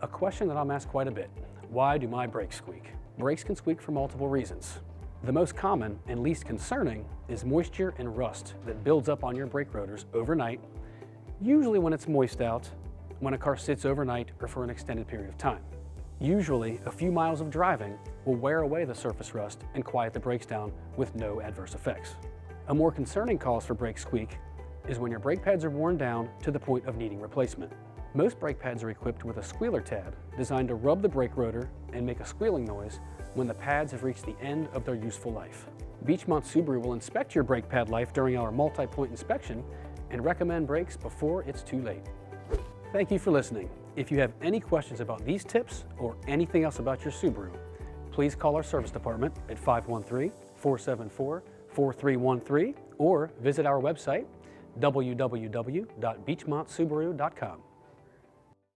A question that I'm asked quite a bit: why do my brakes squeak? Brakes can squeak for multiple reasons. The most common and least concerning is moisture and rust that builds up on your brake rotors overnight, usually when it's moist out, when a car sits overnight or for an extended period of time. Usually, a few miles of driving will wear away the surface rust and quiet the brakes down with no adverse effects. A more concerning cause for brake squeak is when your brake pads are worn down to the point of needing replacement. Most brake pads are equipped with a squealer tab designed to rub the brake rotor and make a squealing noise when the pads have reached the end of their useful life. Beechmont Subaru will inspect your brake pad life during our multi-point inspection and recommend brakes before it's too late. Thank you for listening. If you have any questions about these tips or anything else about your Subaru, please call our service department at 513-474-4313 or visit our website www.beechmontsubaru.com.